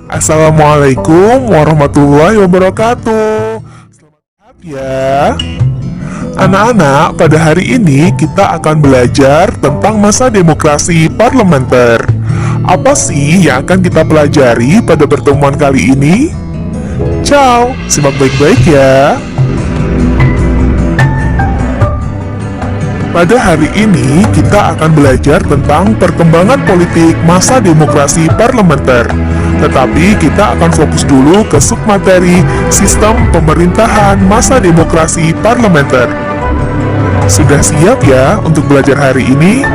Assalamualaikum warahmatullahi wabarakatuh. Selamat ya. Anak-anak, pada hari ini kita akan belajar tentang masa demokrasi parlementer. Apa sih yang akan kita pelajari pada pertemuan kali ini? Ciao, simak baik-baik ya. Pada hari ini, kita akan belajar tentang perkembangan politik masa demokrasi parlementer. Tetapi kita akan fokus dulu ke submateri sistem pemerintahan masa demokrasi parlementer. Sudah siap ya untuk belajar hari ini?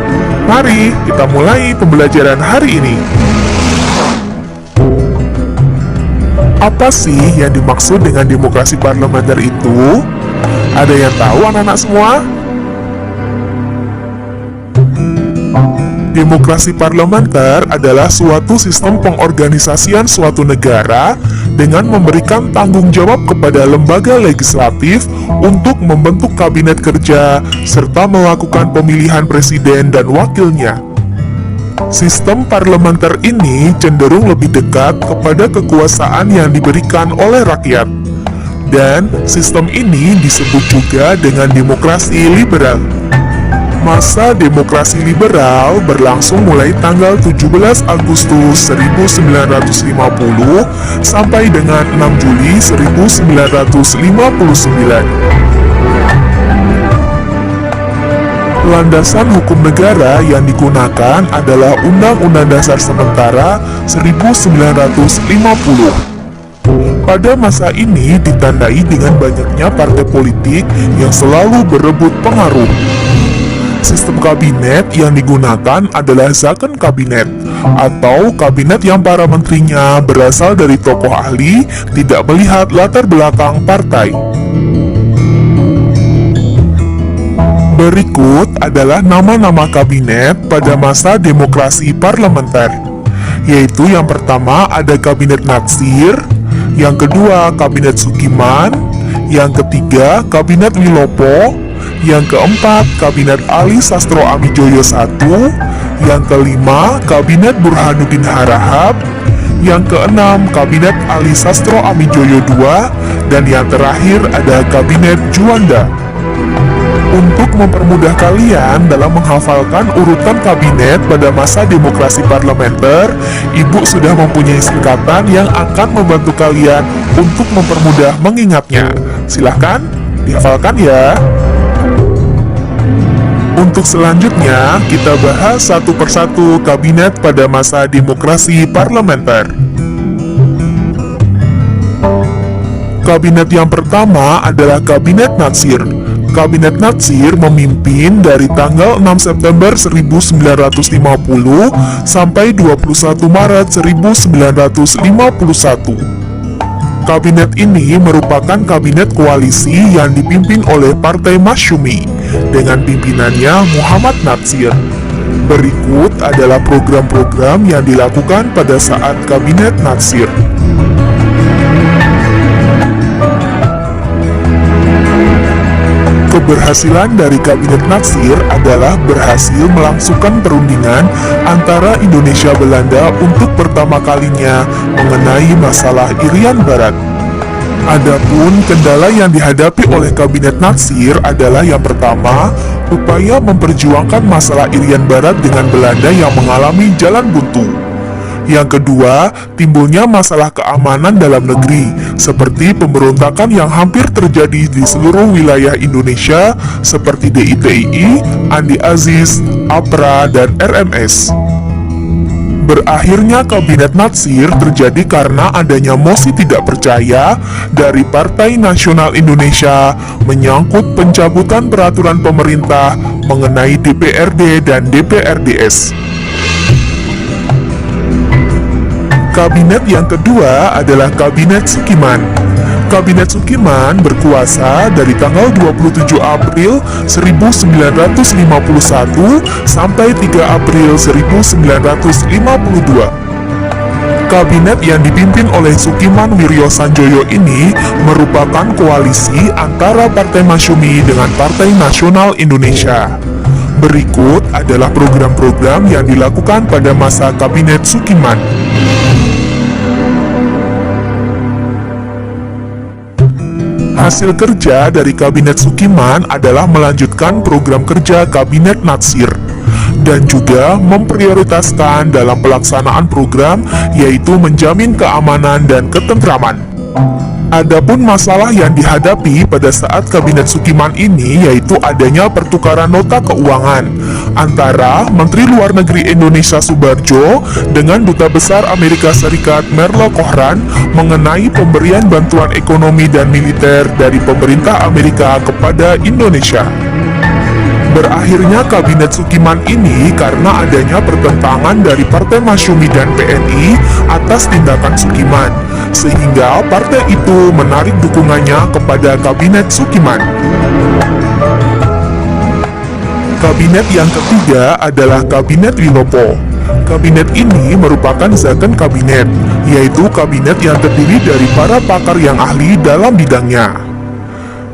Mari kita mulai pembelajaran hari ini. Apa sih yang dimaksud dengan demokrasi parlementer itu? Ada yang tahu anak-anak semua? Demokrasi parlementer adalah suatu sistem pengorganisasian suatu negara dengan memberikan tanggung jawab kepada lembaga legislatif untuk membentuk kabinet kerja serta melakukan pemilihan presiden dan wakilnya. Sistem parlementer ini cenderung lebih dekat kepada kekuasaan yang diberikan oleh rakyat. Dan sistem ini disebut juga dengan demokrasi liberal. Masa demokrasi liberal berlangsung mulai tanggal 17 Agustus 1950 sampai dengan 6 Juli 1959. Landasan hukum negara yang digunakan adalah Undang-Undang Dasar Sementara 1950. Pada masa ini ditandai dengan banyaknya partai politik yang selalu berebut pengaruh. Sistem kabinet yang digunakan adalah Zakon Kabinet, atau kabinet yang para menterinya berasal dari tokoh ahli tidak melihat latar belakang partai. Berikut adalah nama-nama kabinet pada masa demokrasi parlementer, yaitu yang pertama ada Kabinet Natsir, yang kedua Kabinet Sukiman, yang ketiga Kabinet Wilopo, yang keempat Kabinet Ali Sastro Amijoyo I, yang kelima Kabinet Burhanuddin Harahap, yang keenam Kabinet Ali Sastro Amijoyo II, dan yang terakhir ada Kabinet Juanda. Untuk mempermudah kalian dalam menghafalkan urutan kabinet pada masa demokrasi parlementer, Ibu sudah mempunyai singkatan yang akan membantu kalian untuk mempermudah mengingatnya. Silahkan dihafalkan ya. Untuk selanjutnya, kita bahas satu persatu kabinet pada masa demokrasi parlementer. Kabinet yang pertama adalah Kabinet Natsir. Kabinet Natsir memimpin dari tanggal 6 September 1950 sampai 21 Maret 1951. Kabinet ini merupakan kabinet koalisi yang dipimpin oleh Partai Masyumi dengan pimpinannya Muhammad Natsir. Berikut adalah program-program yang dilakukan pada saat Kabinet Natsir. Keberhasilan dari Kabinet Natsir adalah berhasil melangsungkan perundingan antara Indonesia Belanda untuk pertama kalinya mengenai masalah Irian Barat. Adapun kendala yang dihadapi oleh Kabinet Natsir adalah yang pertama, upaya memperjuangkan masalah Irian Barat dengan Belanda yang mengalami jalan buntu. Yang kedua, timbulnya masalah keamanan dalam negeri, seperti pemberontakan yang hampir terjadi di seluruh wilayah Indonesia, seperti DITII, Andi Aziz, APRA, dan RMS. Berakhirnya Kabinet Natsir terjadi karena adanya mosi tidak percaya dari Partai Nasional Indonesia menyangkut pencabutan peraturan pemerintah mengenai DPRD dan DPRDS. Kabinet yang kedua adalah Kabinet Sukiman. Kabinet Sukiman berkuasa dari tanggal 27 April 1951 sampai 3 April 1952. Kabinet yang dipimpin oleh Sukiman Wiryo Sanjoyo ini merupakan koalisi antara Partai Masyumi dengan Partai Nasional Indonesia. Berikut adalah program-program yang dilakukan pada masa Kabinet Sukiman. Hasil kerja dari Kabinet Sukiman adalah melanjutkan program kerja Kabinet Natsir dan juga memprioritaskan dalam pelaksanaan program, yaitu menjamin keamanan dan ketentraman. Adapun masalah yang dihadapi pada saat Kabinet Sukiman ini yaitu adanya pertukaran nota keuangan antara Menteri Luar Negeri Indonesia Subarjo dengan Duta Besar Amerika Serikat Merlo Kohran mengenai pemberian bantuan ekonomi dan militer dari pemerintah Amerika kepada Indonesia. Berakhirnya Kabinet Sukiman ini karena adanya pertentangan dari Partai Masyumi dan PNI atas tindakan Sukiman, sehingga partai itu menarik dukungannya kepada Kabinet Sukiman. Kabinet yang ketiga adalah Kabinet Wilopo. Kabinet ini merupakan second kabinet, yaitu kabinet yang terdiri dari para pakar yang ahli dalam bidangnya.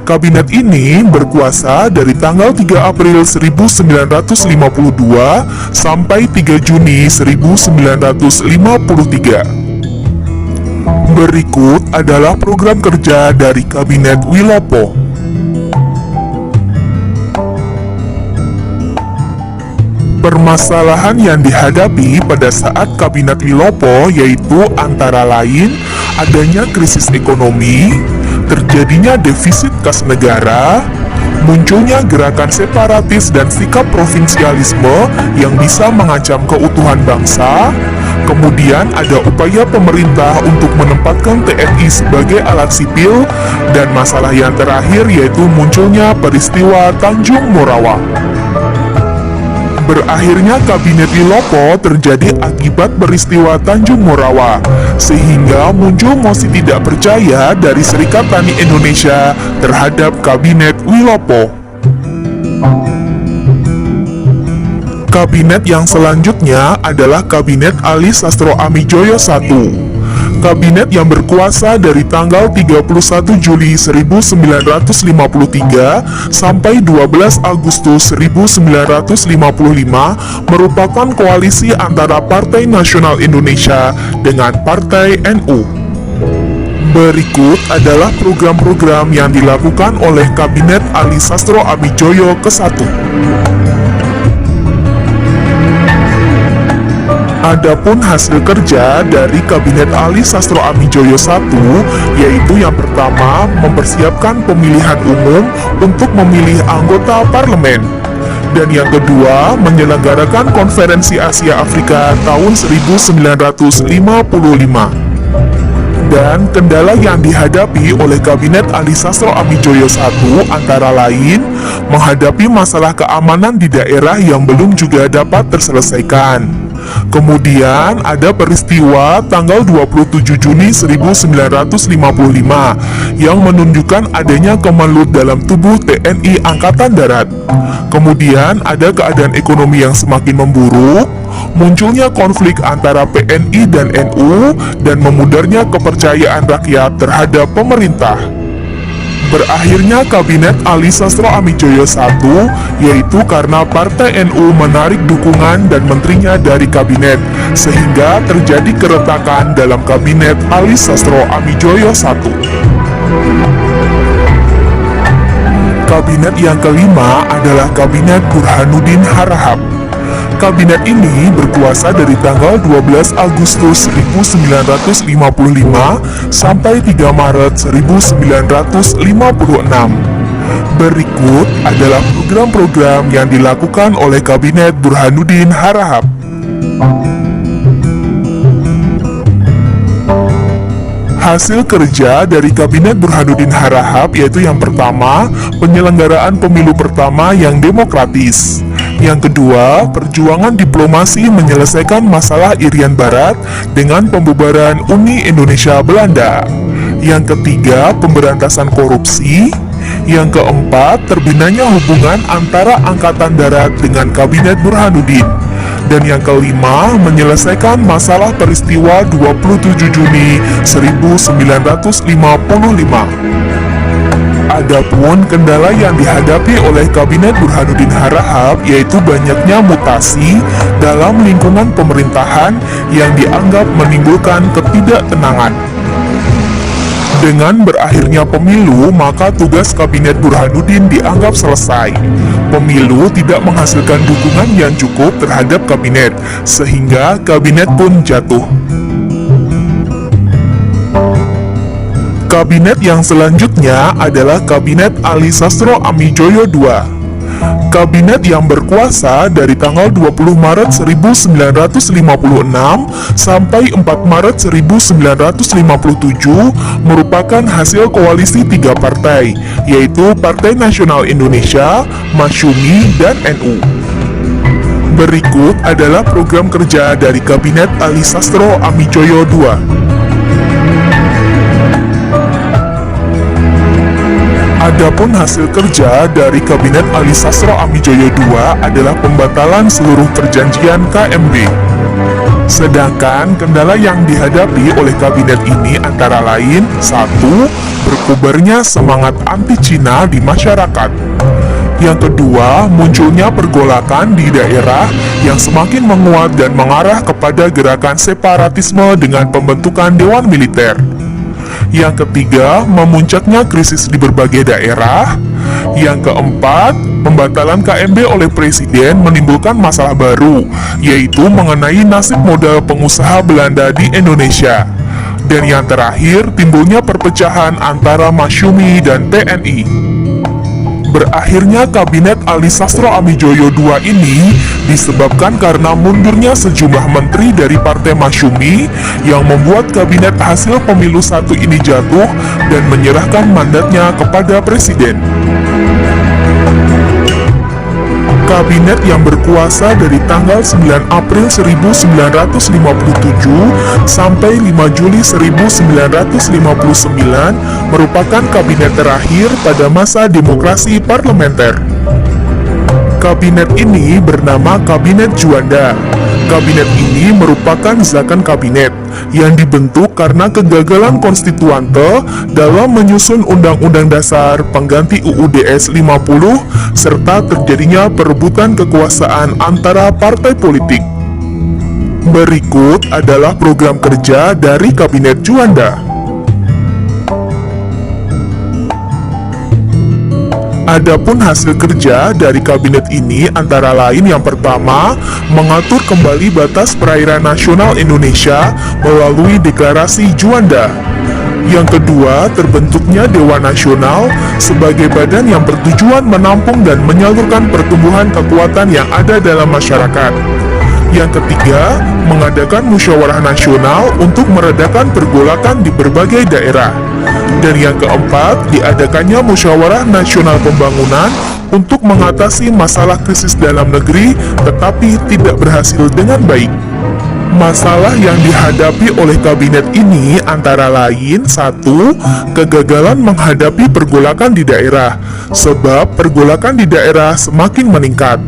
Kabinet ini berkuasa dari tanggal 3 April 1952 sampai 3 Juni 1953. Berikut adalah program kerja dari Kabinet Wilopo. Permasalahan yang dihadapi pada saat Kabinet Wilopo yaitu antara lain adanya krisis ekonomi, terjadinya defisit kas negara, munculnya gerakan separatis dan sikap provinsialisme yang bisa mengancam keutuhan bangsa, kemudian ada upaya pemerintah untuk menempatkan TNI sebagai alat sipil, dan masalah yang terakhir yaitu munculnya peristiwa Tanjung Morawa. Berakhirnya Kabinet Wilopo terjadi akibat peristiwa Tanjung Morawa, sehingga muncul mosi tidak percaya dari Serikat Tani Indonesia terhadap Kabinet Wilopo. Kabinet yang selanjutnya adalah Kabinet Ali Sastro Amijoyo I. Kabinet yang berkuasa dari tanggal 31 Juli 1953 sampai 12 Agustus 1955 merupakan koalisi antara Partai Nasional Indonesia dengan Partai NU. Berikut adalah program-program yang dilakukan oleh Kabinet Ali Sastro Amijoyo ke-1. Adapun hasil kerja dari Kabinet Ali Sastro Amijoyo I, yaitu yang pertama mempersiapkan pemilihan umum untuk memilih anggota parlemen, dan yang kedua menyelenggarakan Konferensi Asia Afrika tahun 1955. Dan kendala yang dihadapi oleh Kabinet Ali Sastro Amijoyo I antara lain menghadapi masalah keamanan di daerah yang belum juga dapat terselesaikan. Kemudian ada peristiwa tanggal 27 Juni 1955 yang menunjukkan adanya kemelut dalam tubuh TNI Angkatan Darat. Kemudian ada keadaan ekonomi yang semakin memburuk, munculnya konflik antara PNI dan NU, dan memudarnya kepercayaan rakyat terhadap pemerintah. Berakhirnya Kabinet Ali Sastro Amijoyo I, yaitu karena Partai NU menarik dukungan dan menterinya dari kabinet, sehingga terjadi keretakan dalam Kabinet Ali Sastro Amijoyo I. Kabinet yang kelima adalah Kabinet Burhanuddin Harahap. Kabinet ini berkuasa dari tanggal 12 Agustus 1955 sampai 3 Maret 1956. Berikut adalah program-program yang dilakukan oleh Kabinet Burhanuddin Harahap. Hasil kerja dari Kabinet Burhanuddin Harahap yaitu yang pertama, penyelenggaraan pemilu pertama yang demokratis. Yang kedua, perjuangan diplomasi menyelesaikan masalah Irian Barat dengan pembubaran Uni Indonesia Belanda. Yang ketiga, pemberantasan korupsi. Yang keempat, terbinanya hubungan antara Angkatan Darat dengan Kabinet Burhanuddin. Dan yang kelima, menyelesaikan masalah peristiwa 27 Juni 1955. Adapun kendala yang dihadapi oleh Kabinet Burhanuddin Harahap yaitu banyaknya mutasi dalam lingkungan pemerintahan yang dianggap menimbulkan ketidaktenangan. Dengan berakhirnya pemilu, maka tugas Kabinet Burhanuddin dianggap selesai. Pemilu tidak menghasilkan dukungan yang cukup terhadap kabinet, sehingga kabinet pun jatuh. Kabinet yang selanjutnya adalah Kabinet Ali Sastro Amijoyo II. Kabinet yang berkuasa dari tanggal 20 Maret 1956 sampai 4 Maret 1957 merupakan hasil koalisi tiga partai, yaitu Partai Nasional Indonesia, Masyumi, dan NU. Berikut adalah program kerja dari Kabinet Ali Sastro Amijoyo II. Adapun hasil kerja dari Kabinet Ali Sastro Amijoyo II adalah pembatalan seluruh perjanjian KMB. Sedangkan kendala yang dihadapi oleh kabinet ini antara lain: 1. Berkobarnya semangat anti-Cina di masyarakat. Yang kedua, munculnya pergolakan di daerah yang semakin menguat dan mengarah kepada gerakan separatisme dengan pembentukan Dewan Militer. Yang ketiga, memuncaknya krisis di berbagai daerah. Yang keempat, pembatalan KMB oleh Presiden menimbulkan masalah baru, yaitu mengenai nasib modal pengusaha Belanda di Indonesia. Dan yang terakhir, timbulnya perpecahan antara Masyumi dan TNI. Berakhirnya Kabinet Ali Sastro Amijoyo II ini disebabkan karena mundurnya sejumlah menteri dari Partai Masyumi yang membuat kabinet hasil pemilu 1 ini jatuh dan menyerahkan mandatnya kepada Presiden. Kabinet yang berkuasa dari tanggal 9 April 1957 sampai 5 Juli 1959 merupakan kabinet terakhir pada masa demokrasi parlementer. Kabinet ini bernama Kabinet Juanda. Kabinet ini merupakan zakon kabinet yang dibentuk karena kegagalan konstituante dalam menyusun Undang-Undang Dasar pengganti UUDS 50 serta terjadinya perebutan kekuasaan antara partai politik. Berikut adalah program kerja dari Kabinet Juanda. Adapun hasil kerja dari kabinet ini antara lain: yang pertama, mengatur kembali batas perairan nasional Indonesia melalui deklarasi Juanda. Yang kedua, terbentuknya Dewan Nasional sebagai badan yang bertujuan menampung dan menyalurkan pertumbuhan kekuatan yang ada dalam masyarakat. Yang ketiga, mengadakan musyawarah nasional untuk meredakan pergolakan di berbagai daerah. Dan yang keempat, diadakannya musyawarah nasional pembangunan untuk mengatasi masalah krisis dalam negeri, tetapi tidak berhasil dengan baik. Masalah yang dihadapi oleh kabinet ini antara lain: 1. Kegagalan menghadapi pergolakan di daerah, sebab pergolakan di daerah semakin meningkat.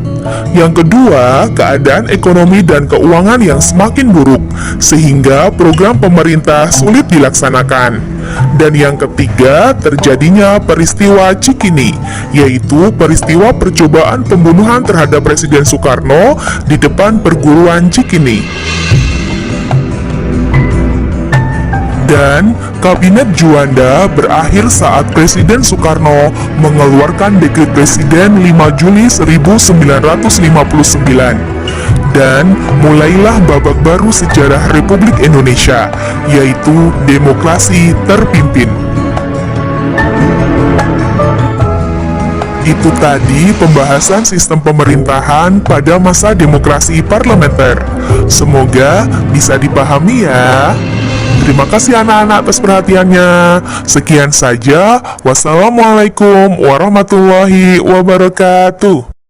Yang kedua, keadaan ekonomi dan keuangan yang semakin buruk, sehingga program pemerintah sulit dilaksanakan. Dan yang ketiga, terjadinya peristiwa Cikini, yaitu peristiwa percobaan pembunuhan terhadap Presiden Soekarno di depan perguruan Cikini. Dan Kabinet Juanda berakhir saat Presiden Soekarno mengeluarkan Dekret Presiden 5 Juli 1959. Dan mulailah babak baru sejarah Republik Indonesia, yaitu demokrasi terpimpin. Itu tadi pembahasan sistem pemerintahan pada masa demokrasi parlementer. Semoga bisa dipahami ya. Terima kasih anak-anak atas perhatiannya. Sekian saja. Wassalamualaikum warahmatullahi wabarakatuh.